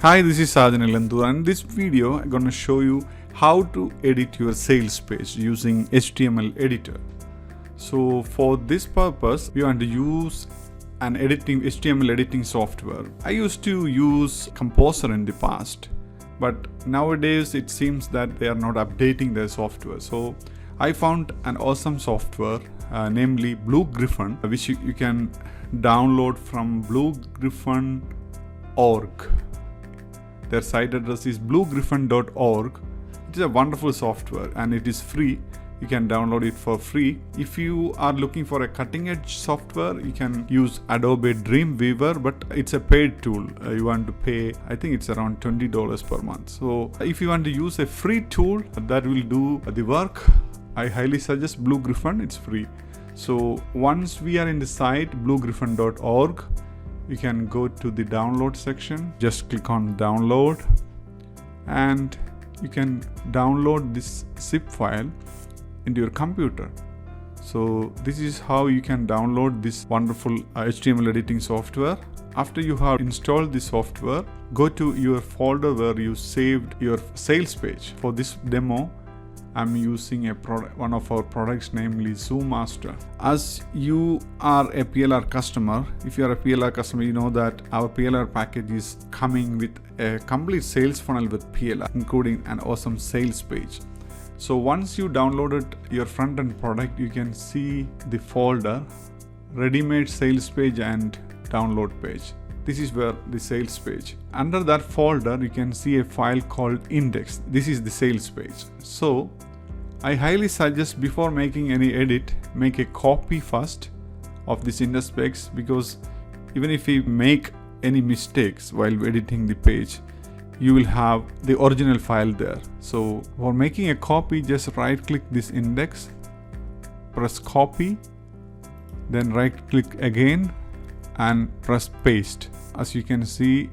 Hi, this is sajan&justin, and in this video I'm going to show you how to edit your sales page using HTML editor. So for this purpose, we want to use an HTML editing software. I used to use Composer in the past, but nowadays it seems that they are not updating their software. So I found an awesome software, namely Blue Griffin, which you can download from bluegriffin.org. Their site address is bluegriffin.org. It is a wonderful software and it is free. You can download it for free. If you are looking for a cutting edge software, you can use Adobe Dreamweaver, but it's a paid tool. You want to pay, I think it's around $20 per month. So if you want to use a free tool that will do the work, I highly suggest Blue Griffin. It's free. So once we are in the site bluegriffin.org, you can go to the download section. Just click on download and you can download this zip file into your computer. So this is how you can download this wonderful HTML editing software. After you have installed the software, go to your folder where you saved your sales page. For this demo, I'm using one of our products, namely ZoomMaster. As you are a PLR customer, if you are a PLR customer, you know that our PLR package is coming with a complete sales funnel with PLR, including an awesome sales page. So once you downloaded your front-end product, you can see the folder, ready-made sales page and download page. This is where the sales page. Under that folder, you can see a file called index. This is the sales page. So I highly suggest before making any edit, make a copy first of this index specs, because even if you make any mistakes while editing the page, you will have the original file there. So for making a copy, just right click this index, press copy, then right click again and press paste. As you can see,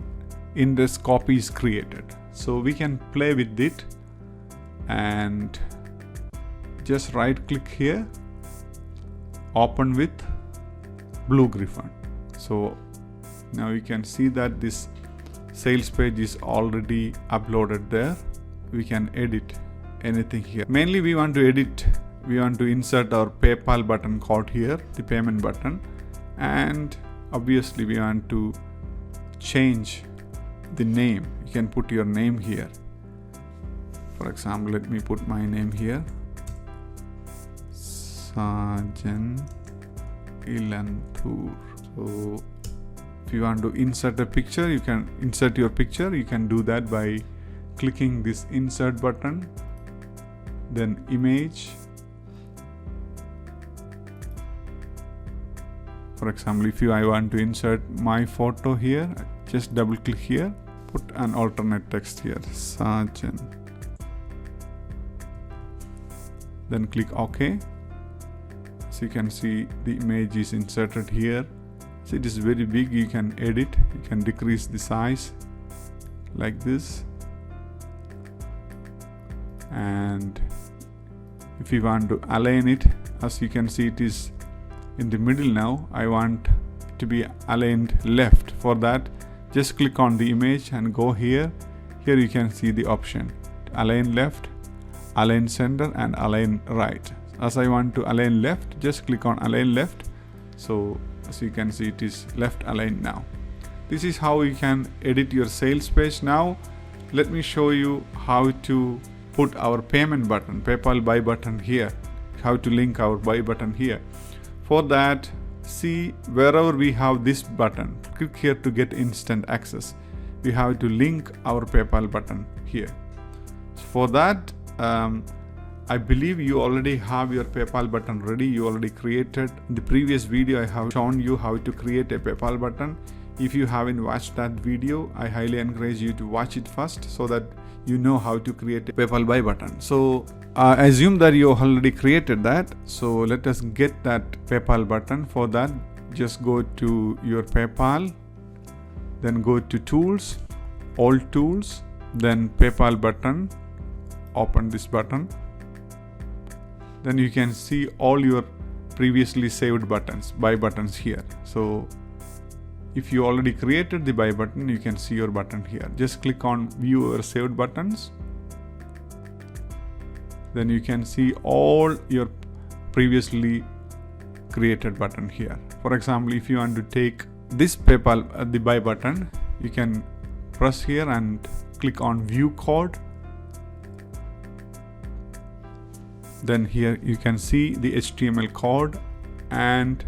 index copy is created. So we can play with it and just right click here, open with Blue Griffin. So now you can see that this sales page is already uploaded there. We can edit anything here. Mainly we want to insert our PayPal button code here, the payment button, and obviously we want to change the name. You can put your name here. For example, let me put my name here, sajan&justin. So if you want to insert a picture, you can insert your picture. You can do that by clicking this insert button, then image. For example, if I want to insert my photo here, just double click here, put an alternate text here, sajan. Then click OK. So you can see the image is inserted here. So it is very big. You can edit, you can decrease the size like this. And if you want to align it, as you can see, it is in the middle now. I want it to be aligned left. For that, just click on the image and go here. Here you can see the option, align left, align center and align right. As I want to align left, just click on align left. So as you can see, it is left aligned now. This is how you can edit your sales page. Now let me show you how to put our payment button, PayPal buy button here, how to link our buy button here. For that, see wherever we have this button, click here to get instant access. We have to link our PayPal button here. For that, I believe you already have your PayPal button ready. You already created. In the previous video, I have shown you how to create a PayPal button. If you haven't watched that video, I highly encourage you to watch it first so that you know how to create a PayPal buy button. So I assume that you already created that. So let us get that PayPal button. For that, just go to your PayPal, then go to Tools, All Tools, then PayPal button, open this button. Then you can see all your previously saved buttons, buy buttons here. So If you already created the buy button, you can see your button here. Just click on view your saved buttons. Then you can see all your previously created button here. For example, if you want to take this PayPal the buy button, you can press here and click on view code. Then here you can see the HTML code, and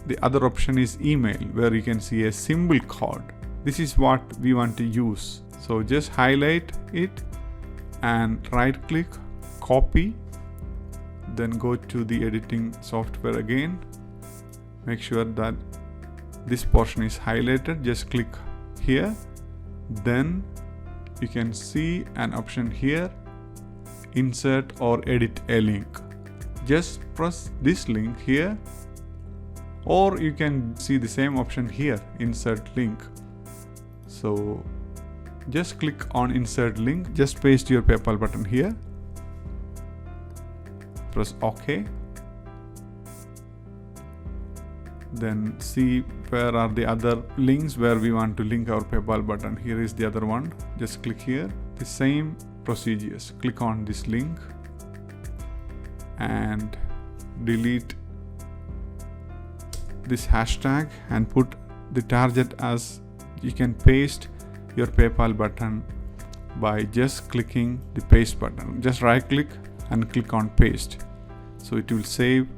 the other option is email, where you can see a symbol code. This is what we want to use. So just highlight it and right click, copy, then go to the editing software again. Make sure that this portion is highlighted. Just click here. Then you can see an option here, insert or edit a link. Just press this link here, or you can see the same option here, insert link. So just click on insert link, just paste your PayPal button here, press OK. Then see where are the other links where we want to link our PayPal button. Here is the other one. Just click here. The same procedures. Click on this link and delete this hashtag and put the target as, you can paste your PayPal button by just clicking the paste button. Just right click and click on paste. So it will save,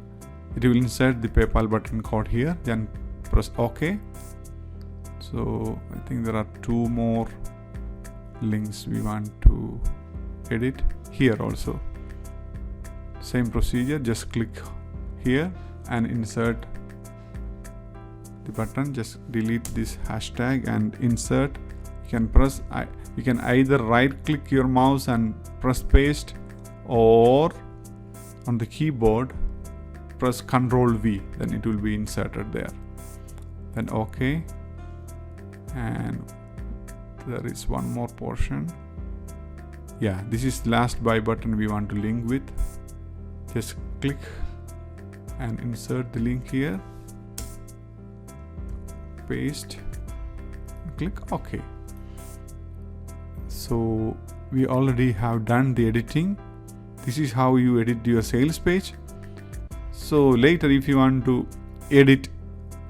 it will insert the PayPal button code here, then press OK. So I think there are 2 more links we want to edit here also. Same procedure, just click here and insert the button. Just delete this hashtag and insert. You can press, you can either right click your mouse and press paste, or on the keyboard press Ctrl V, then it will be inserted there. Then OK, and there is one more portion. Yeah, this is last buy button we want to link with. Just click and insert the link here, paste, click OK. So we already have done the editing. This is how you edit your sales page. So later, if you want to edit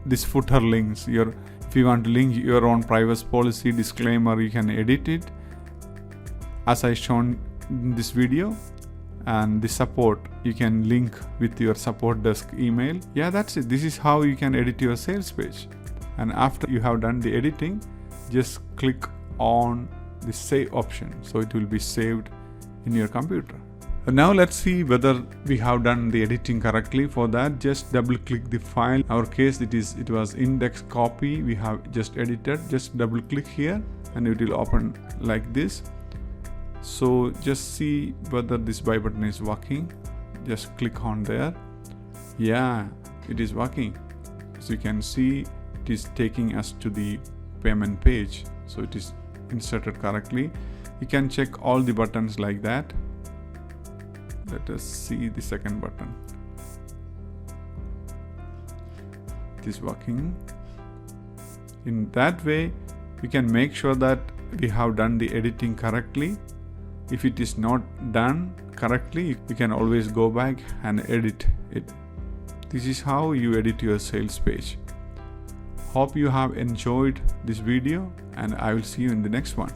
this footer links, if you want to link your own privacy policy disclaimer, you can edit it as I shown in this video. And the support, you can link with your support desk email. Yeah, that's it. This is how you can edit your sales page. And after you have done the editing, just click on the save option, so it will be saved in your computer. Now let's see whether we have done the editing correctly. For that, just double click the file. In our case, it was index copy, we have just edited. Just double click here and it will open like this. So just see whether this buy button is working. Just click on there. Yeah, it is working. So you can see it is taking us to the payment page. So it is inserted correctly. You can check all the buttons like that. Let us see the second button. It is working. In that way, we can make sure that we have done the editing correctly. If it is not done correctly, you can always go back and edit it. This is how you edit your sales page. Hope you have enjoyed this video, and I will see you in the next one.